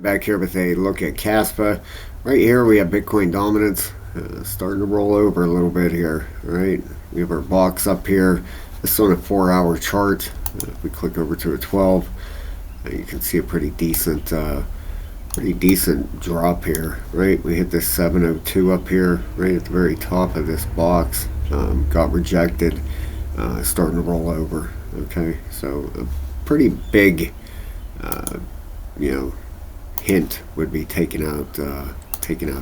Back here with a look at Caspa. Right here we have Bitcoin dominance starting to roll over a little bit here. All right, we have our box up here. This is on a 4-hour chart. If we click over to a 12, you can see a pretty decent drop here. Right, we hit this 702 up here, right at the very top of this box. Got rejected, starting to roll over. Okay, so a pretty big, you know, hint would be taking out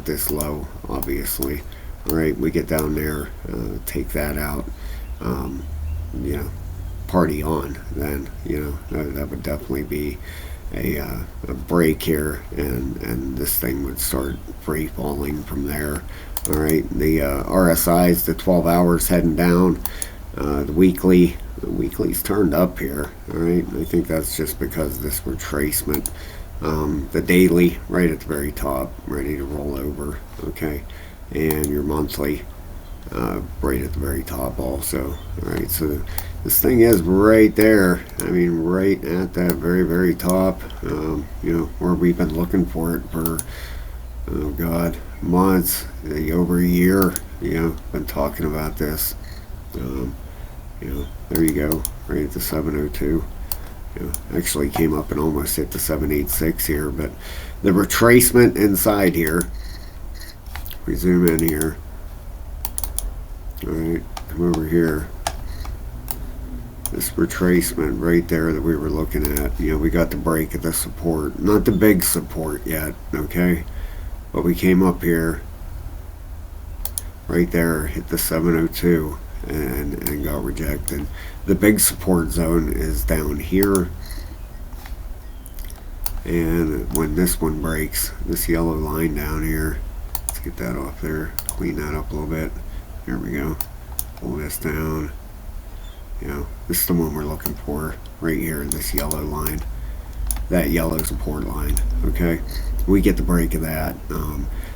this low, obviously. All right, we get down there, take that out, you know, party on. Then that would definitely be a break here, and this thing would start free falling from there. All right, the RSI's the 12 hours heading down. The weekly's turned up here. All right, I think that's just because of this retracement. The daily right at the very top, ready to roll over. Okay, and your monthly right at the very top also. All right, so this thing is right there. I mean, right at that very top. Where we've been looking for it for, oh God, months, over a year. Been talking about this. There you go, right at the 702. Actually came up and almost hit the 786 here, but the retracement inside here. We zoom in here. All right, come over here. This retracement right there that we were looking at. We got the break of the support, not the big support yet. Okay, but we came up here, right there, hit the 702. And got rejected. The big support zone is down here, and when this one breaks, this yellow line down here, let's get that off there, clean that up a little bit. Here we go, pull this down. This is the one we're looking for right here, this yellow line, that yellow support line. Okay, we get the break of that.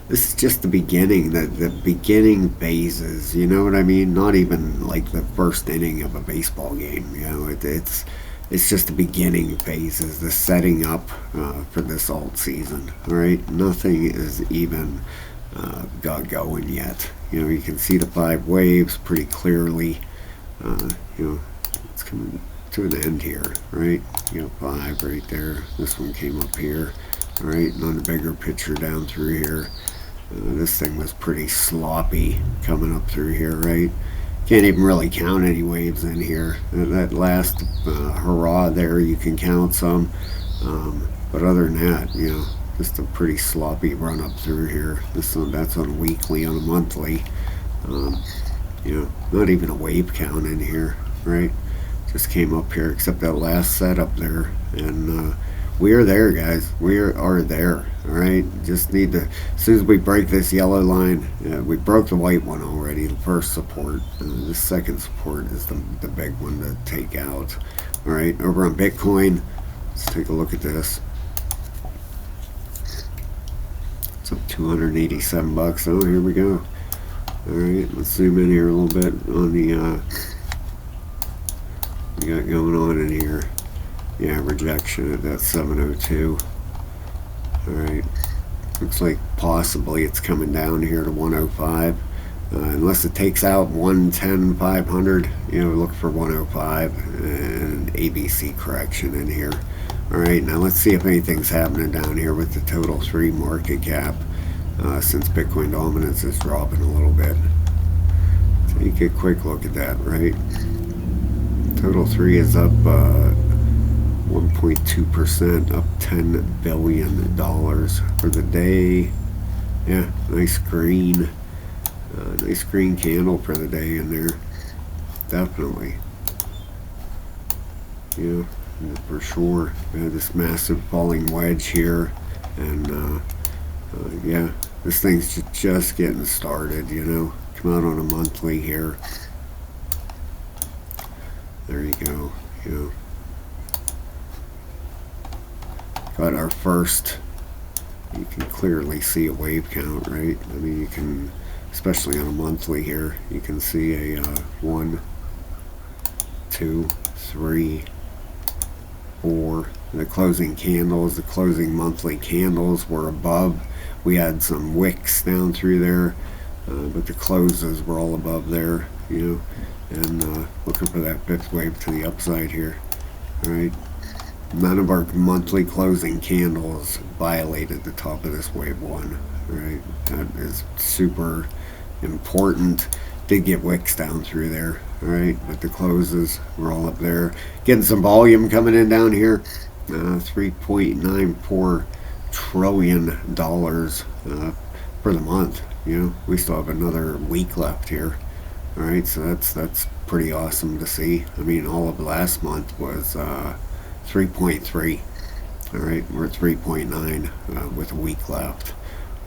This is just the beginning, the beginning phases, you know what I mean? Not even like the first inning of a baseball game. It's just the beginning phases, the setting up for this alt season. All right, nothing is even got going yet. You can see the 5 waves pretty clearly. It's coming to an end here, right? 5 right there. This one came up here. All right, and on the bigger picture down through here. This thing was pretty sloppy coming up through here, right? Can't even really count any waves in here. That last hurrah there, you can count some. But other than that, just a pretty sloppy run up through here. That's on a weekly, on a monthly. Not even a wave count in here, right? Just came up here, except that last setup there. And we are there, guys. We are there. All right. Just need to, as soon as we break this yellow line, we broke the white one already, the first support. The second support is the big one to take out. All right. Over on Bitcoin, let's take a look at this. It's up 287 bucks. Oh, here we go. All right. Let's zoom in here a little bit on the we got going on in here. Yeah, rejection at that 702. Alright, looks like possibly it's coming down here to 105. Unless it takes out 110, 500, look for 105 and ABC correction in here. Alright, now let's see if anything's happening down here with the total 3 market cap, since Bitcoin dominance is dropping a little bit. Take a quick look at that, right? Total 3 is up 1.2%, up $10 billion for the day. Yeah, nice green candle for the day in there. Definitely. Yeah, for sure. We had this massive falling wedge here, and yeah, this thing's just getting started. Come out on a monthly here. There you go. Got our first, you can clearly see a wave count, right? I mean, you can, especially on a monthly here, you can see a 1, 2, 3, 4, the closing candles, the closing monthly candles were above. We had some wicks down through there, but the closes were all above there, you know, and looking for that fifth wave to the upside here. All right, none of our monthly closing candles violated the top of this wave one. Right, that is super important. Did get wicks down through there. All right, but the closes were all up there. Getting some volume coming in down here. $3.94 trillion for the month. You know, we still have another week left here. All right, so that's pretty awesome to see. I mean, all of last month was 3.3. All right, we're at 3.9 with a week left.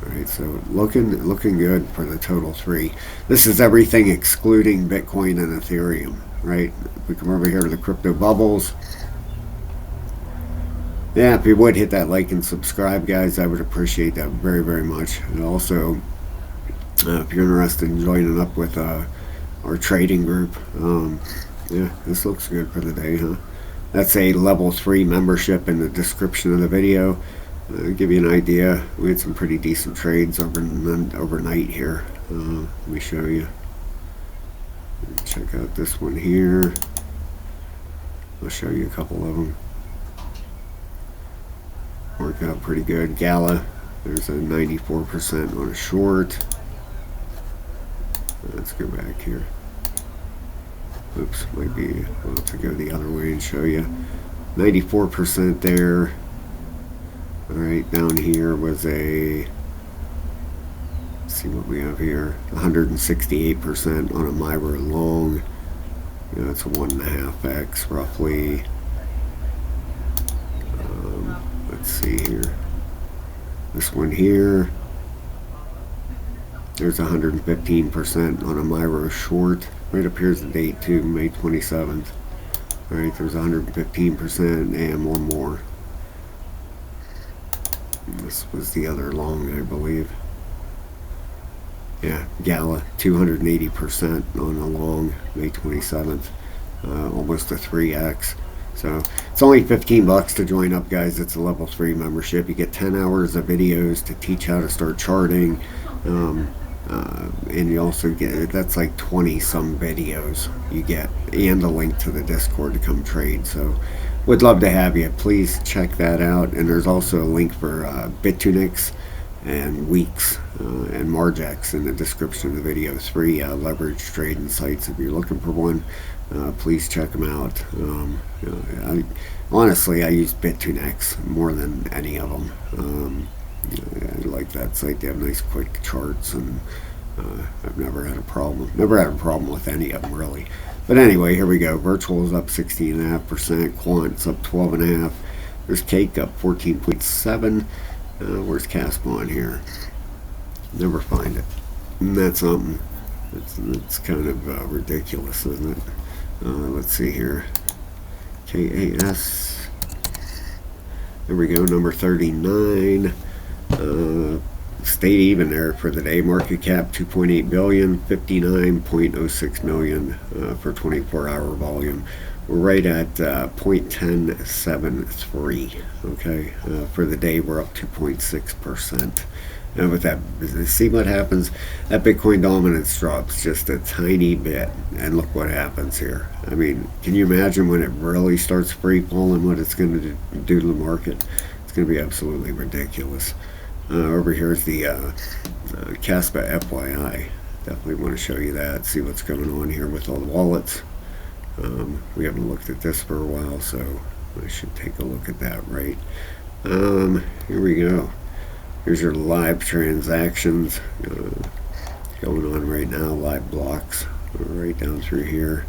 All right, so looking good for the total three. This is everything excluding Bitcoin and Ethereum, right? We come over here to the crypto bubbles. Yeah, if you would hit that like and subscribe, guys, I would appreciate that very, very much. And also, if you're interested in joining up with our trading group, yeah, this looks good for the day, huh? That's a level 3 membership in the description of the video. Give you an idea, we had some pretty decent trades overnight here. Let me show you. Check out this one here. I'll show you a couple of them. Worked out pretty good. Gala, there's a 94% on a short. Let's go back here. Oops, might be, we'll have to go the other way and show you. 94% there. Alright, down here was a, let's see what we have here, 168% on a Myra long. You know, it's a 1.5x roughly. Let's see here. This one here, there's 115% on a Myra short. Right up here's the date too, May 27th. Alright, there's 115% and one more. This was the other long, I believe. Yeah, Gala, 280% on a long, May 27th. Almost a 3x. So it's only 15 bucks to join up, guys. It's a level 3 membership. You get 10 hours of videos to teach how to start charting. And you also get, that's like 20 some videos you get, and a link to the Discord to come trade. So would love to have you. Please check that out. And there's also a link for BitTunics and Weeks and Margex in the description of the video. 3 leverage trading sites if you're looking for one. Please check them out. You know, honestly, I use BitTunics more than any of them. I like that site. They have nice quick charts, and I've never had a problem. Never had a problem with any of them, really. But anyway, here we go. Virtual is up 16.5%. Quant's up 12.5%. There's Cake up 14.7%. Where's Caspa on here? Never find it. And that's something. It's kind of ridiculous, isn't it? Let's see here. KAS. There we go. Number 39. Stayed even there for the day. Market cap 2.8 billion, 59.06 million for 24-hour volume. We're right at 0.1073. Okay, for the day we're up 2.6%. And with that, see what happens. That Bitcoin dominance drops just a tiny bit, and look what happens here. I mean, can you imagine when it really starts free falling, what it's going to do to the market? It's going to be absolutely ridiculous. Over here is the Kaspa FYI. Definitely want to show you that, see what's going on here with all the wallets. We haven't looked at this for a while, so I should take a look at that, right? Here we go. Here's your live transactions going on right now, live blocks right down through here.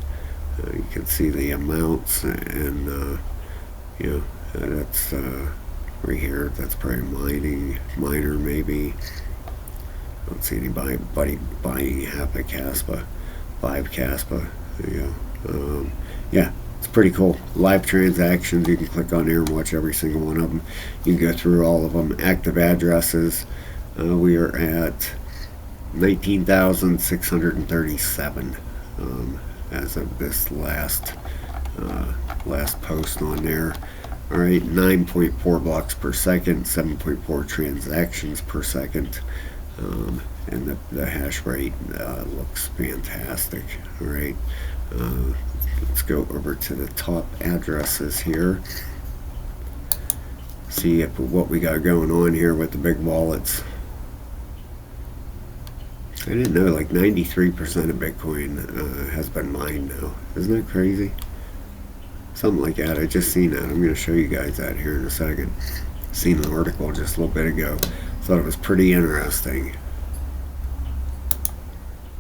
You can see the amounts, and you know, that's right here. That's probably miner maybe. I don't see anybody buying half a Caspa, 5 Caspa. There you go. Yeah, it's pretty cool. Live transactions. You can click on there and watch every single one of them. You can go through all of them. Active addresses. We are at 19,637 as of this last post on there. All right, 9.4 blocks per second, 7.4 transactions per second. And the hash rate looks fantastic. All right, let's go over to the top addresses here. See what we got going on here with the big wallets. I didn't know like 93% of Bitcoin has been mined now. Isn't that crazy? Something like that. I just seen that. I'm going to show you guys that here in a second. Seen an article just a little bit ago. Thought it was pretty interesting.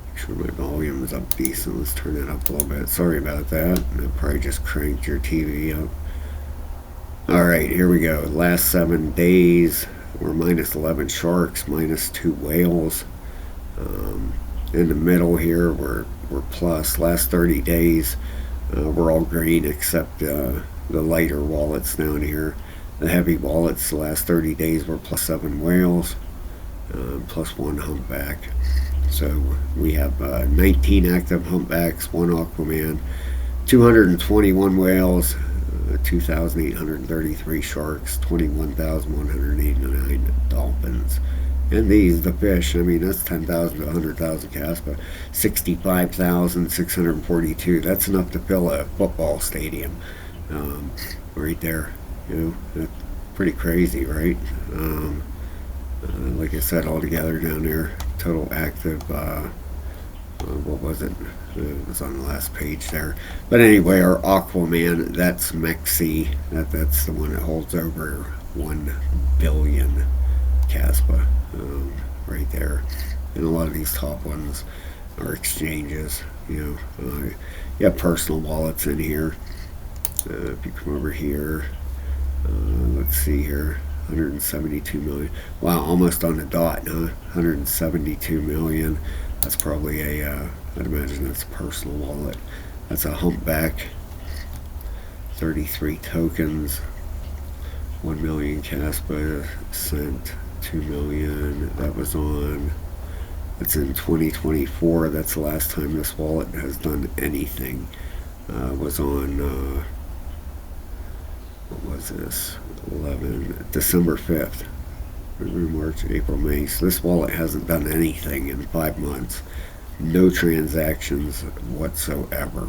Make sure my volume is up decent. Let's turn it up a little bit. Sorry about that. I probably just cranked your TV up. Alright, here we go. Last 7 days, we're minus 11 sharks, minus 2 whales. In the middle here, we're plus. Last 30 days, we're all green except the lighter wallets down here. The heavy wallets, the last 30 days were plus 7 whales, plus 1 humpback. So we have 19 active humpbacks, 1 Aquaman, 221 whales, 2,833 sharks, 21,189 dolphins. And these, the fish, I mean, that's 10,000 to 100,000 Caspa. 65,642. That's enough to fill a football stadium. Right there. You know, that's pretty crazy, right? Like I said, all together down there, total active, what was it? It was on the last page there. But anyway, our Aquaman, that's Mexi. That's the one that holds over 1 billion Caspa. Right there. And a lot of these top ones are exchanges. You know, you have personal wallets in here. If you come over here, let's see here, 172 million. Wow, almost on the dot, huh? 172 million. That's probably a, I'd imagine that's a personal wallet. That's a humpback. 33 tokens. 1 million Caspa sent. 2 million. That was on. That's in 2024. That's the last time this wallet has done anything. Was on. What was this? 11 December 5th. March, April, May. So this wallet hasn't done anything in 5 months. No transactions whatsoever.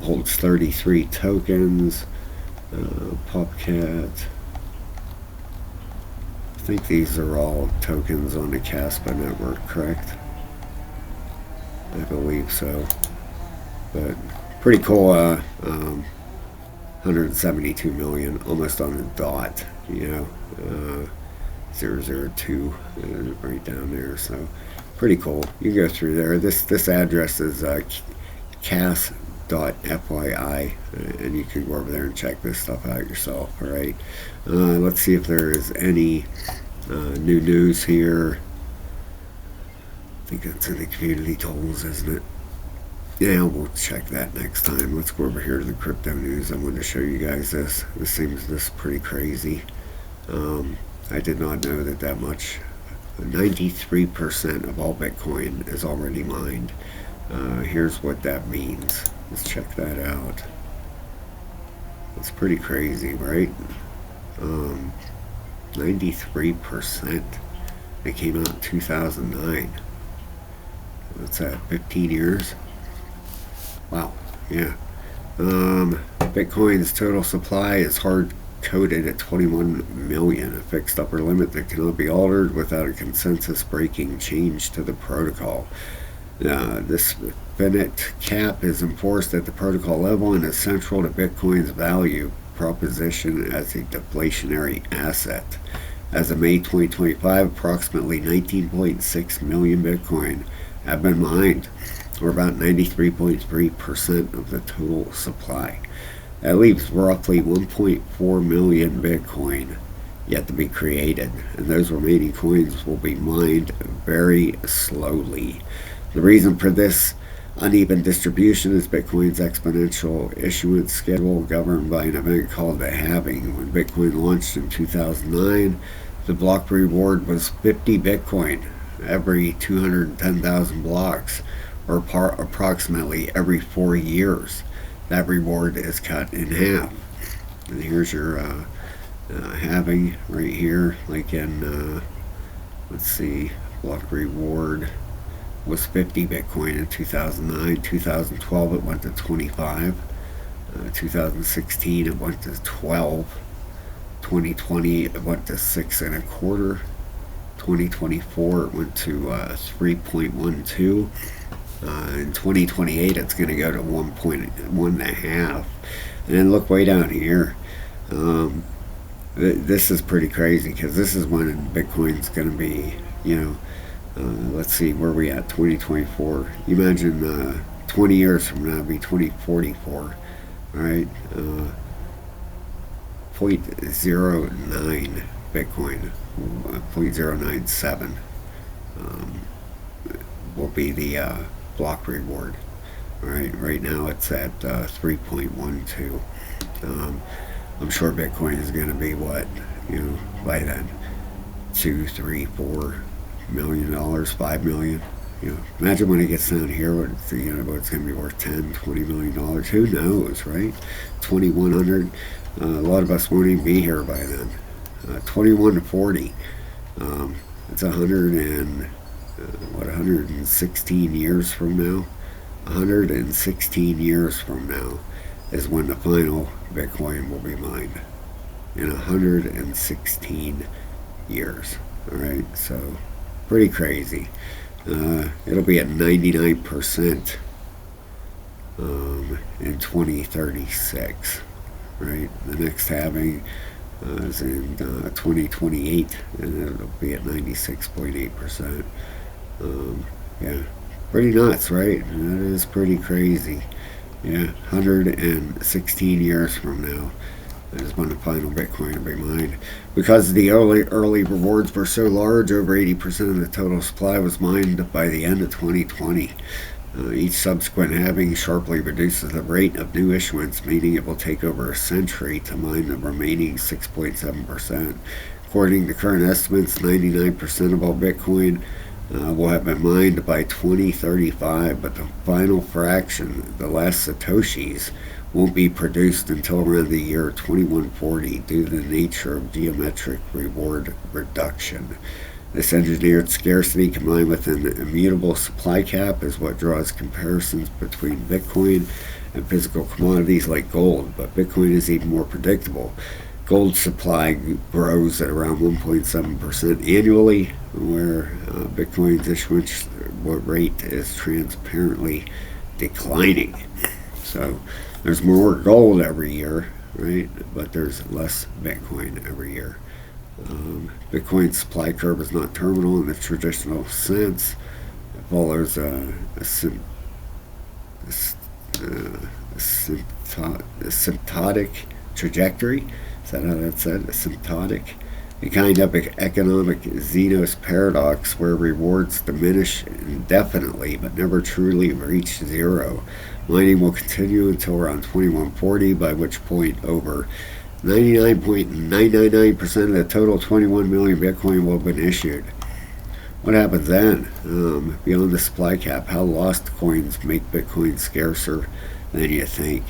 Holds 33 tokens. Popcat. I think these are all tokens on the Caspa network, correct? I believe so. But pretty cool. 172 million, almost on the dot, you know. 002 right down there. So pretty cool. You can go through there. This address is cas.fyi, and you can go over there and check this stuff out yourself. All right. Let's see if there is any new news here. I think that's in the community tools, isn't it? Yeah, we'll check that next time. Let's go over here to the crypto news. I wanted to show you guys this. This seems pretty crazy. I did not know that much. 93% of all Bitcoin is already mined. Here's what that means. Let's check that out. It's pretty crazy, right? 93%. It came out in 2009. What's that, 15 years? Wow, yeah. Bitcoin's total supply is hard coded at 21 million, a fixed upper limit that cannot be altered without a consensus breaking change to the protocol. This finite cap is enforced at the protocol level and is central to Bitcoin's value proposition as a deflationary asset. As of May 2025, approximately 19.6 million Bitcoin have been mined, or about 93.3% of the total supply. That leaves roughly 1.4 million Bitcoin yet to be created, and those remaining coins will be mined very slowly. The reason for this uneven distribution is Bitcoin's exponential issuance schedule governed by an event called the halving. When Bitcoin launched in 2009, the block reward was 50 Bitcoin every 210,000 blocks, or approximately every 4 years. That reward is cut in half. And here's your halving right here, like in let's see, block reward was 50 Bitcoin in 2009. 2012 it went to 25. 2016 it went to 12. 2020 it went to 6.25. 2024 it went to 3.12. In 2028 it's going to go to 1.5. And then look way down here. This is pretty crazy, because this is when Bitcoin's going to be, let's see, where we at, 2024. You imagine 20 years from now, it'll be 2044, all right? 0.09 Bitcoin, 0.097 will be the block reward. All right, right now it's at 3.12. I'm sure Bitcoin is going to be what, by then, $2, $3, $4 million, $5 million. Imagine when it gets down here, what it's going to be worth $10, $20 million. Who knows, right? 2100. A lot of us won't even be here by then. 21 to 40. It's 116 years from now. 116 years from now is when the final Bitcoin will be mined. In 116 years. All right, so pretty crazy. It'll be at 99% in 2036. Right, the next halving is in 2028, and it'll be at 96.8%. Yeah, pretty nuts, right? That is pretty crazy. Yeah, 116 years from now is when the final Bitcoin will be mined. Because the early rewards were so large, over 80% of the total supply was mined by the end of 2020. Each subsequent halving sharply reduces the rate of new issuance, meaning it will take over a century to mine the remaining 6.7%. According to current estimates, 99% of all Bitcoin will have been mined by 2035, but the final fraction, the last Satoshis, won't be produced until around the year 2140 due to the nature of geometric reward reduction. This engineered scarcity combined with an immutable supply cap is what draws comparisons between Bitcoin and physical commodities like gold, but Bitcoin is even more predictable. Gold supply grows at around 1.7% annually, where Bitcoin's issuance rate is transparently declining. So there's more gold every year, right? But there's less Bitcoin every year. Bitcoin's supply curve is not terminal in the traditional sense. It follows a asymptotic trajectory. Is that how that's said? Asymptotic. A kind of economic Zeno's paradox where rewards diminish indefinitely but never truly reach zero. Mining will continue until around 2140, by which point over 99.999% of the total 21 million Bitcoin will have been issued. What happens then? Beyond the supply cap, how lost coins make Bitcoin scarcer than you think.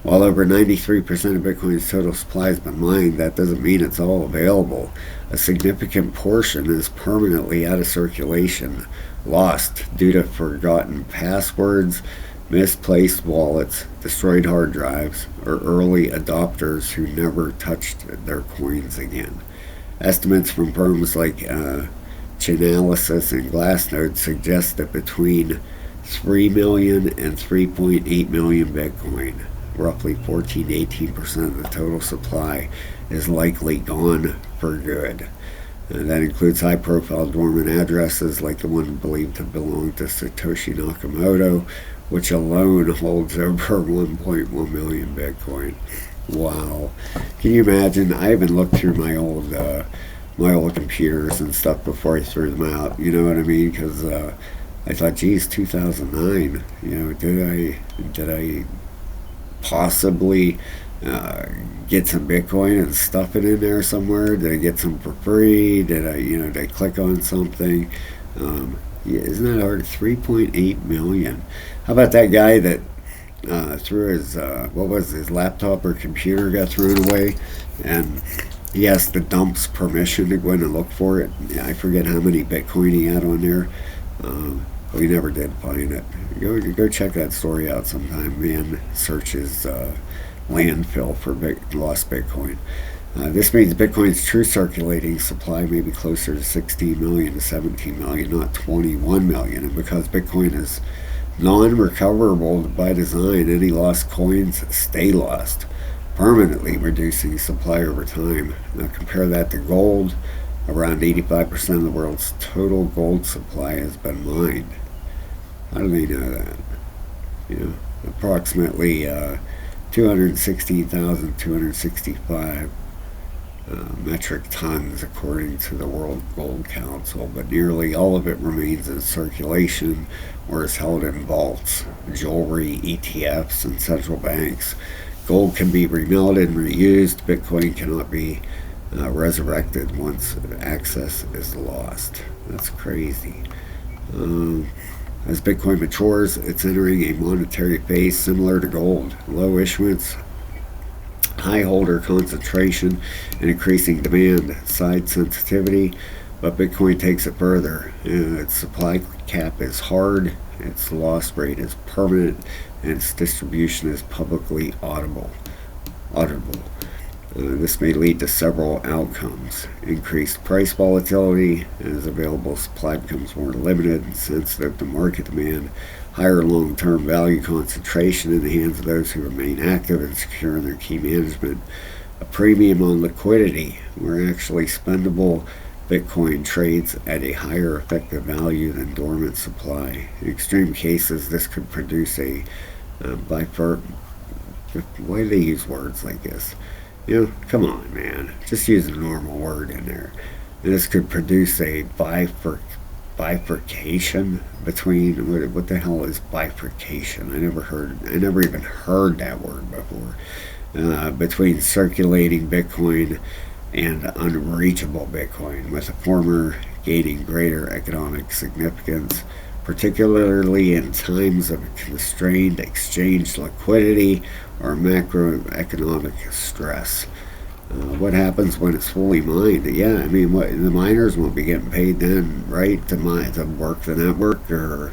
While over 93% of Bitcoin's total supply has been mined, that doesn't mean it's all available. A significant portion is permanently out of circulation, lost due to forgotten passwords, misplaced wallets, destroyed hard drives, or early adopters who never touched their coins again. Estimates from firms like Chainalysis and Glassnode suggest that between 3 million and 3.8 million Bitcoin, roughly 14 to 18% of the total supply, is likely gone for good. And that includes high-profile dormant addresses like the one believed to belong to Satoshi Nakamoto, which alone holds over 1.1 million Bitcoin. Wow. Can you imagine? I even looked through my old computers and stuff before I threw them out. You know what I mean? Because I thought, geez, 2009. Did I possibly get some Bitcoin and stuff it in there somewhere? Did I get some for free? Did I click on something? Isn't that hard? 3.8 million. How about that guy that threw his what was his laptop or computer got thrown away, and he asked the dumps permission to go in and look for it. I forget how many Bitcoin he had on there. We never did find it. Go check that story out sometime. Man searches landfill for lost Bitcoin. This means Bitcoin's true circulating supply may be closer to 16 million to 17 million, not 21 million. And because Bitcoin is non-recoverable by design, any lost coins stay lost, permanently reducing supply over time. Now compare that to gold. Around 85% of the world's total gold supply has been mined. How do they know that? You know, approximately 216,265 metric tons according to the World Gold Council, but nearly all of it remains in circulation or is held in vaults, jewelry, ETFs, and central banks. Gold can be remelted and reused. Bitcoin cannot be resurrected once access is lost. That's crazy. As Bitcoin matures, it's entering a monetary phase similar to gold. Low issuance, high holder concentration, and increasing demand side sensitivity, but Bitcoin takes it further. Its supply cap is hard, its loss rate is permanent, and its distribution is publicly auditable. This may lead to several outcomes. Increased price volatility as available supply becomes more limited and sensitive to market demand. Higher long-term value concentration in the hands of those who remain active and secure in their key management. A premium on liquidity, where actually spendable Bitcoin trades at a higher effective value than dormant supply. In extreme cases, this could produce a why do they use words like this? You know, come on, man. Just use a normal word in there. And this could produce a bifurcation between what the hell is bifurcation? I never even heard that word before. Between circulating Bitcoin and unreachable Bitcoin, with the former gaining greater economic significance, particularly in times of constrained exchange liquidity or macroeconomic stress. What happens when it's fully mined? Yeah, I mean, the miners won't be getting paid then, right, to work the network. Or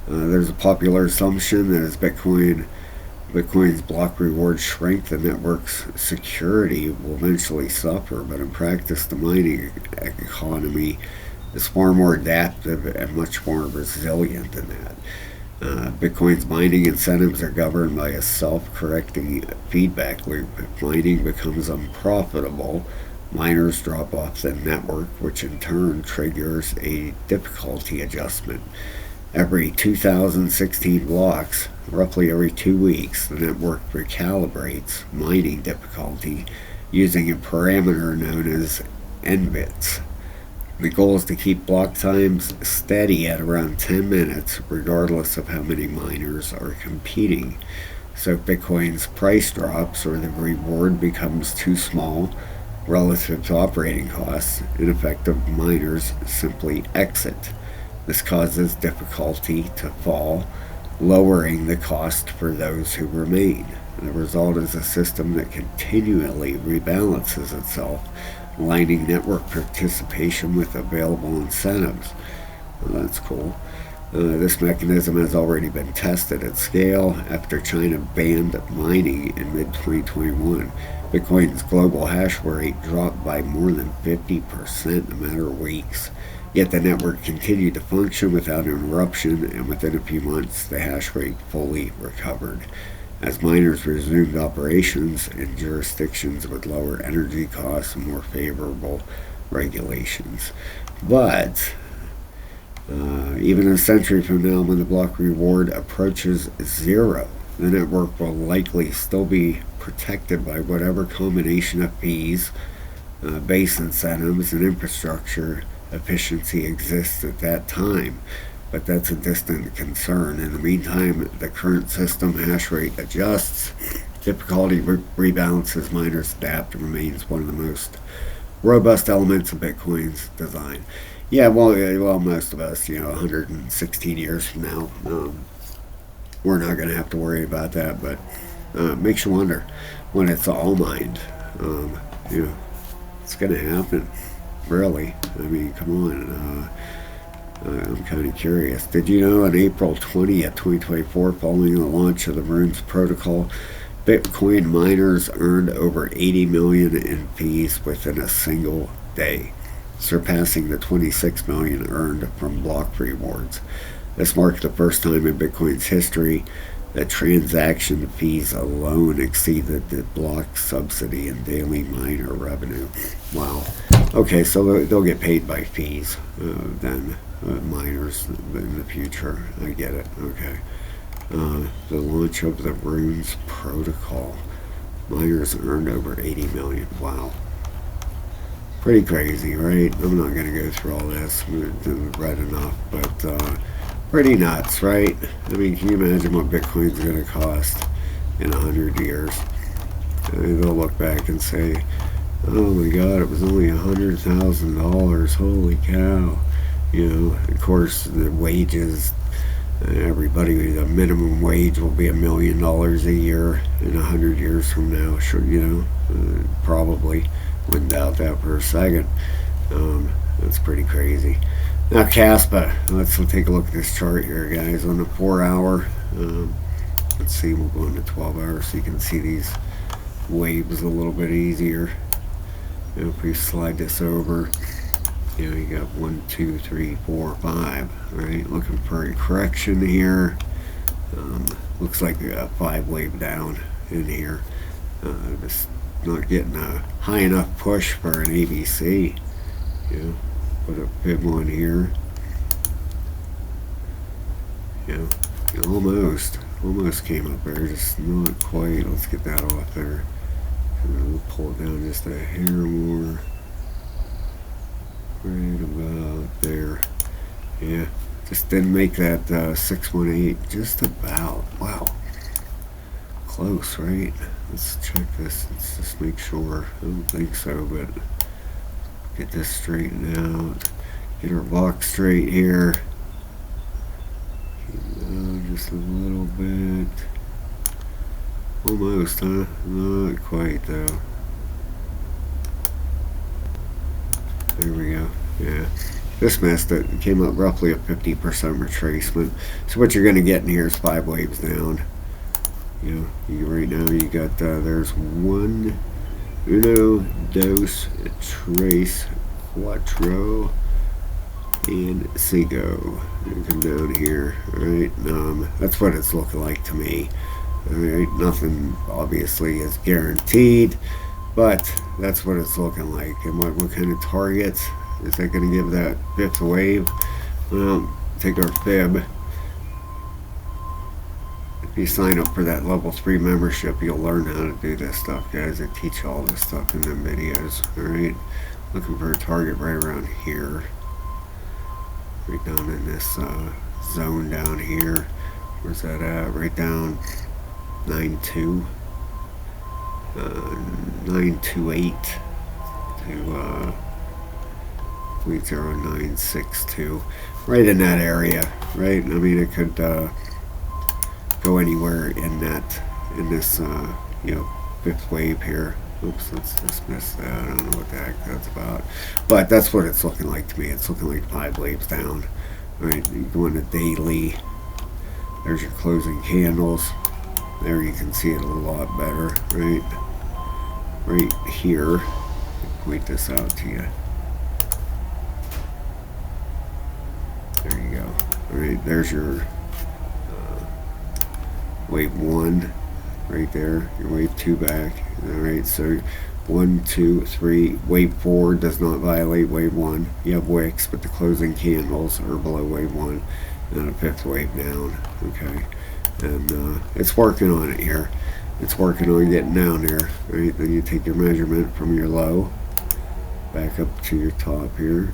there's a popular assumption that as Bitcoin's block rewards shrink, the network's security will eventually suffer. But in practice, the mining economy is far more adaptive and much more resilient than that. Bitcoin's mining incentives are governed by a self-correcting feedback loop. If mining becomes unprofitable, miners drop off the network, which in turn triggers a difficulty adjustment. Every 2016 blocks, roughly every 2 weeks, the network recalibrates mining difficulty using a parameter known as nbits. The goal is to keep block times steady at around 10 minutes, regardless of how many miners are competing. So if Bitcoin's price drops or the reward becomes too small relative to operating costs, ineffective miners simply exit. This causes difficulty to fall, lowering the cost for those who remain. The result is a system that continually rebalances itself, aligning network participation with available incentives. Well, that's cool. This mechanism has already been tested at scale after China banned mining in mid-2021. Bitcoin's global hash rate dropped by more than 50% in a matter of weeks. Yet the network continued to function without interruption, and within a few months the hash rate fully recovered. As miners resumed operations in jurisdictions with lower energy costs and more favorable regulations. But even a century from now, when the block reward approaches zero, the network will likely still be protected by whatever combination of fees, base incentives, and infrastructure efficiency exists at that time. But that's a distant concern. In the meantime, the current system hash rate adjusts, difficulty rebalances, miners adapt, and remains one of the most robust elements of Bitcoin's design. Yeah, well, most of us, 116 years from now, we're not going to have to worry about that, but makes you wonder when it's all mined. You know, it's going to happen. Really? I mean, come on. I'm kind of curious. Did you know on April 20th, 2024, following the launch of the Runes protocol, Bitcoin miners earned over 80 million in fees within a single day, surpassing the 26 million earned from block rewards. This marked the first time in Bitcoin's history that transaction fees alone exceeded the block subsidy in daily miner revenue. Wow. Okay, so they'll get paid by fees then, miners in the future. I get it. Okay. The launch of the Runes protocol. Miners earned over 80 million. Wow. Pretty crazy, right? I'm not going to go through all this. We've read enough, but pretty nuts, right? I mean, can you imagine what Bitcoin's going to cost in 100 years? They'll look back and say, oh my God, it was only $100,000. Holy cow. You know, of course, the wages, everybody, the minimum wage will be $1 million a year in 100 years from now. Sure, you know, probably. Wouldn't doubt that for a second. That's pretty crazy. Now, Caspa. Let's take a look at this chart here, guys. On the 4 hour, let's see, we'll go into 12 hours so you can see these waves a little bit easier. If we slide this over, you know, you got 1, 2, 3, 4, 5, right? Looking for a correction here. Looks like a 5 wave down in here. Just not getting a high enough push for an ABC. You know, put a fib one here. You know, almost came up there, just not quite. Let's get that off there. And we'll pull it down just a hair more. Right about there. Yeah, just didn't make that 618. Just about. Wow. Close, right? Let's check this. Let's just make sure. I don't think so, but get this straightened out. Get our box straight here. Just a little bit. Almost, huh? Not quite, though. There we go. Yeah. This missed it. It came up roughly a 50% retracement. So what you're going to get in here is 5 waves down. You know, right now you got, there's 1, uno, dos, tres, cuatro, and cinco. You come down here, right? That's what it's looking like to me. Alright, nothing obviously is guaranteed, but that's what it's looking like. And what kind of targets is that going to give that 5th wave? Well, take our fib. If you sign up for that level 3 membership, you'll learn how to do this stuff, guys. I teach all this stuff in them videos. Alright, looking for a target right around here, right down in this zone down here. Where's that at? Right down 9.2 928 to 0.0962, right in that area, right? I mean, it could go anywhere in this you know, 5th wave here. Oops, let's dismiss that. I don't know what the heck that's about, but that's what it's looking like to me. It's looking like 5 waves down. All right, you go into daily. There's your closing candles. There you can see it a lot better, right? Right here. Point this out to you. There you go. All right, there's your wave 1 right there. Your wave 2 back. All right, so 1, 2, 3. Wave 4 does not violate wave 1. You have wicks, but the closing candles are below wave 1, and a 5th wave down. Okay. And it's working on it here. It's working on getting down there, right? Then you take your measurement from your low back up to your top here,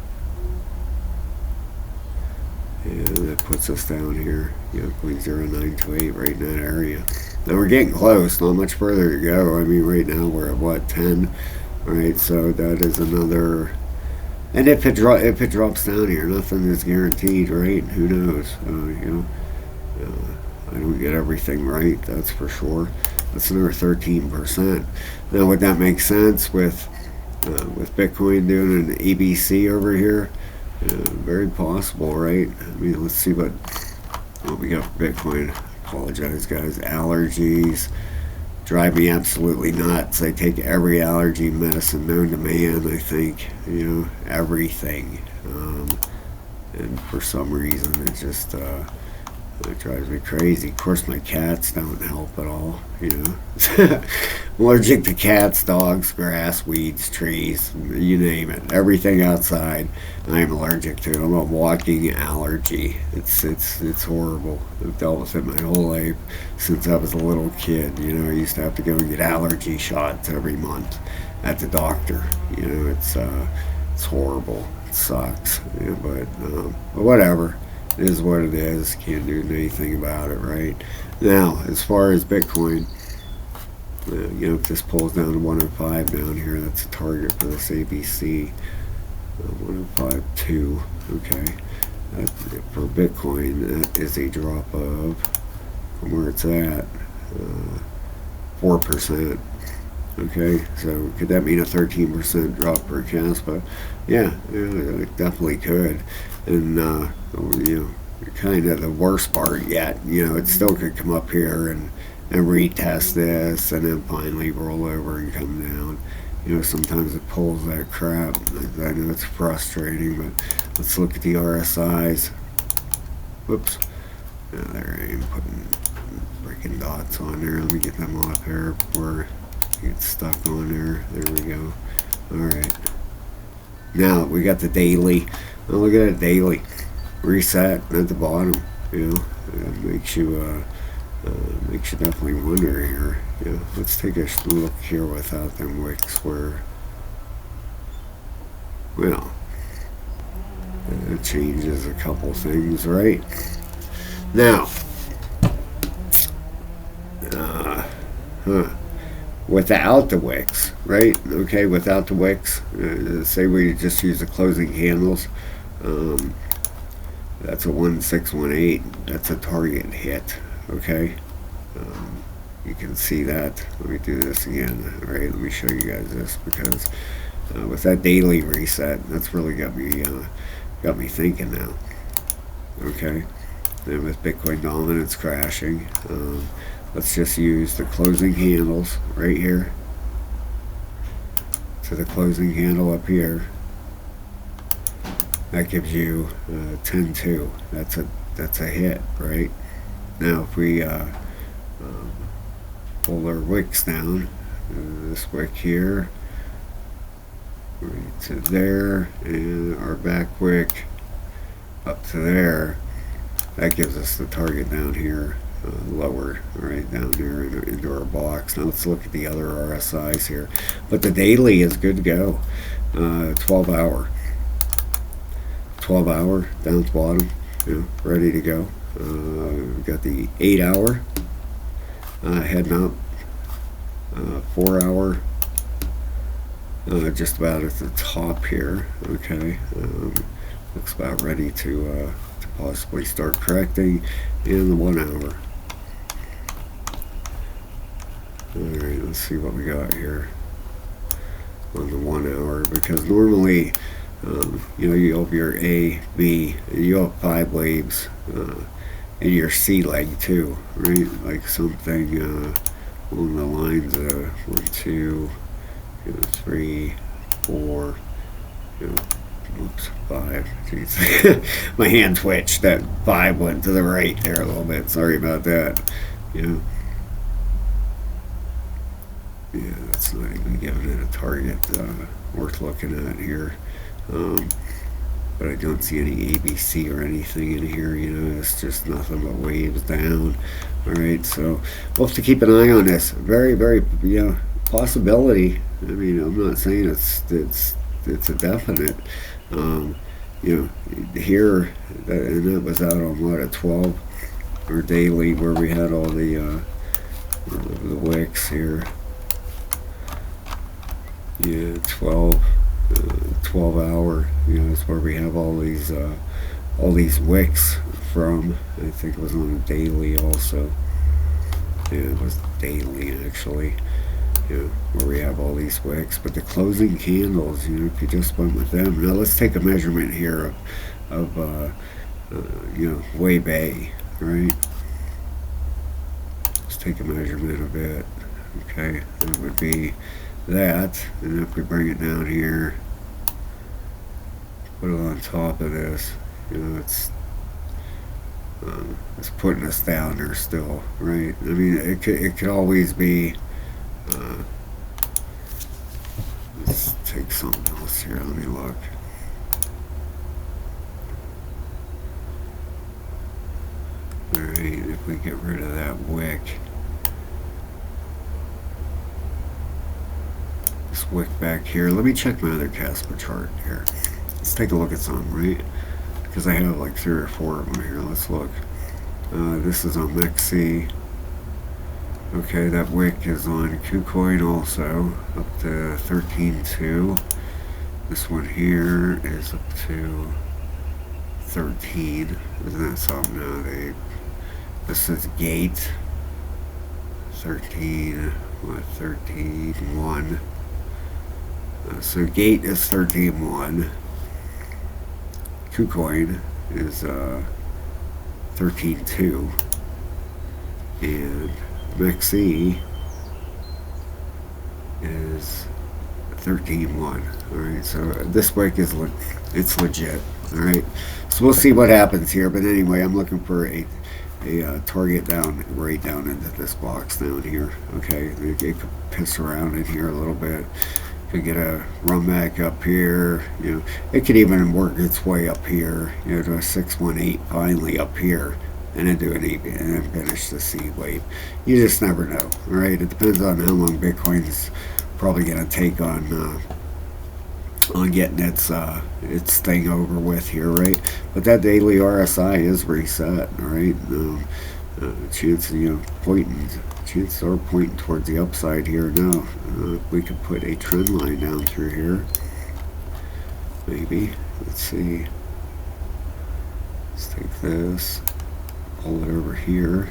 and that puts us down here, you know, 0.0928, right in that area. Now we're getting close, not much further to go. I mean, right now we're at what, 10? All right, so that is another. And if it drops down here, nothing is guaranteed, right? Who knows? You know. I don't get everything right, that's for sure. That's another 13%. Now, would that make sense with Bitcoin doing an ABC over here? Very possible, right? I mean, let's see what we got for Bitcoin. Apologize, guys. Allergies drive me absolutely nuts. I take every allergy medicine known to man, I think. Everything. And for some reason, it drives me crazy. Of course, my cats don't help at all. I'm allergic to cats, dogs, grass, weeds, trees, you name it. Everything outside, I'm allergic to. I'm a walking allergy. It's horrible. I've dealt with it my whole life since I was a little kid. I used to have to go and get allergy shots every month at the doctor. It's horrible. It sucks. But whatever. It is what it is. Can't do anything about it, right? Now, as far as Bitcoin, if this pulls down to 105 down here, that's a target for this ABC. 105.2. Okay. For Bitcoin, that is a drop of, from where it's at, 4%. Okay, so could that mean a 13% drop for Caspa? Yeah, it definitely could. And kind of the worst part yet, it still could come up here and retest this, and then finally roll over and come down. Sometimes it pulls that crap. I know it's frustrating, but let's look at the RSIs. Whoops. There I am putting freaking dots on there. Let me get them off here before I get stuck on there. There we go. Alright. Now we got the daily. Oh, look at that daily. Reset at the bottom. It makes you definitely wonder here. Let's take a look here without them wicks where, well, it changes a couple things, right? Now, without the wicks, right? Okay, without the wicks, say we just use the closing candles. That's a 1618. That's a target hit. Okay. You can see that. Let me do this again. All right. Let me show you guys this, because with that daily reset, that's really got me thinking now. Okay. And with Bitcoin dominance crashing, let's just use the closing candles right here. So the closing candle up here. That gives you 10.2. That's a hit, right? Now, if we pull our wicks down, this wick here, right to there, and our back wick up to there, that gives us the target down here, lower, right down there into our box. Now let's look at the other RSIs here. But the daily is good to go. 12 hour. 12 hour down at the bottom, ready to go. We've got the 8 hour heading up, 4 hour just about at the top here. Okay, looks about ready to possibly start correcting, in the 1 hour. Alright, let's see what we got here on the 1 hour, because normally you have your A, B, you have 5 waves in your C leg too, right? Like something along the lines of 1, 2, 3, 4, oops, 5. Jeez. My hand twitched. That 5 went to the right there a little bit. Sorry about that. Yeah, that's not even giving it a target worth looking at here. But I don't see any ABC or anything in here. It's just nothing but waves down. All right, so we'll have to keep an eye on this. Very, very, possibility. I mean, I'm not saying it's a definite. Here, and that was out on what, a 12 or daily, where we had all the wicks here. Yeah, 12 hour, it's where we have all these all these wicks from. I think it was on a daily also. Yeah, it was daily actually. Where we have all these wicks, but the closing candles, if you just went with them. Now let's take a measurement here of wave A, right? Let's take a measurement of it. Okay, that would be that, and if we bring it down here, put it on top of this, it's putting us down there still, right? I mean, it could always be. Let's take something else here. Let me look. Alright, if we get rid of that wick. This wick back here. Let me check my other Caspa chart here. Let's take a look at some, right? Because I have like 3 or 4 of them here. Let's look. This is on Mexi. Okay, that wick is on KuCoin also, up to 13.2. This one here is up to 13. Isn't that something? No, this is Gate. 13, what, 13.1. So Gate is 13.1. KuCoin is 13.2. And Mexi is 13.1. Alright, so this wick is it's legit. Alright, so we'll see what happens here, but anyway, I'm looking for a target down, right down into this box down here. Okay, it could piss around in here a little bit. Could get a run back up here. It could even work its way up here. To a 618 finally up here. And then do an E and then finish the C wave. You just never know, right? It depends on how long Bitcoin's probably going to take on getting its thing over with here, right? But that daily RSI is reset, right? Chances are pointing towards the upside here now. We could put a trend line down through here, maybe. Let's see. Let's take this. Pull it over here.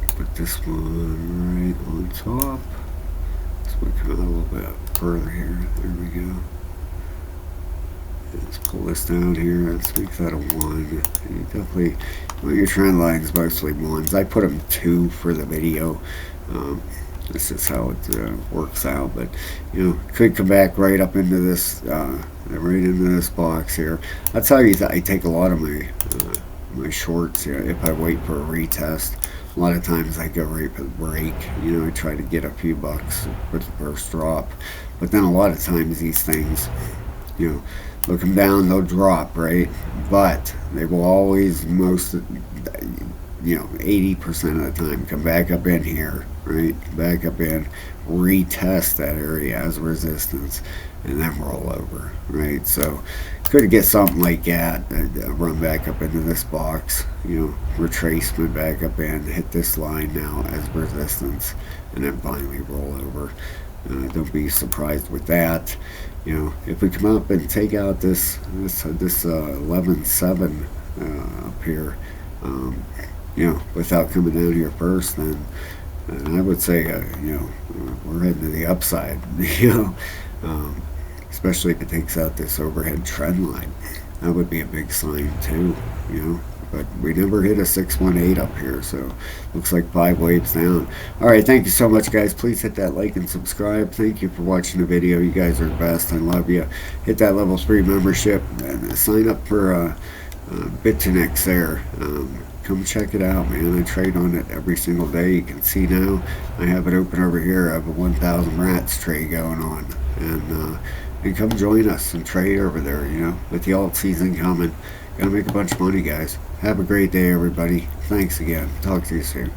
Put this one right on top. So we come out a little bit further here. There we go. Let's pull this down here. Let's make that a 1. And you definitely, your trend lines mostly 1s. I put them 2 for the video. This is how it works out, but could come back right up into this, right into this box here. I'll tell you that I take a lot of my shorts if I wait for a retest. A lot of times I go right for the break. I try to get a few bucks with the first drop, but then a lot of times these things, they'll come down, they'll drop, right? But they will always 80% of the time come back up in here, right? Back up in, retest that area as resistance, and then roll over, right? So could get something like that, run back up into this box, retracement back up in, hit this line now as resistance, and then finally roll over. Don't be surprised with that. If we come up and take out this 11.7 up here, without coming down here first, then I would say, we're heading to the upside, especially if it takes out this overhead trend line. That would be a big sign too, but we never hit a 618 up here, so looks like 5 waves down. Alright, thank you so much, guys. Please hit that like and subscribe. Thank you for watching the video. You guys are the best. I love you. Hit that level 3 membership and sign up for BitConnects there. Come check it out, man. I trade on it every single day. You can see now I have it open over here. I have a 1,000 rats trade going on, and come join us and trade over there. With the alt season coming, gotta make a bunch of money, guys. Have a great day, everybody. Thanks again. Talk to you soon.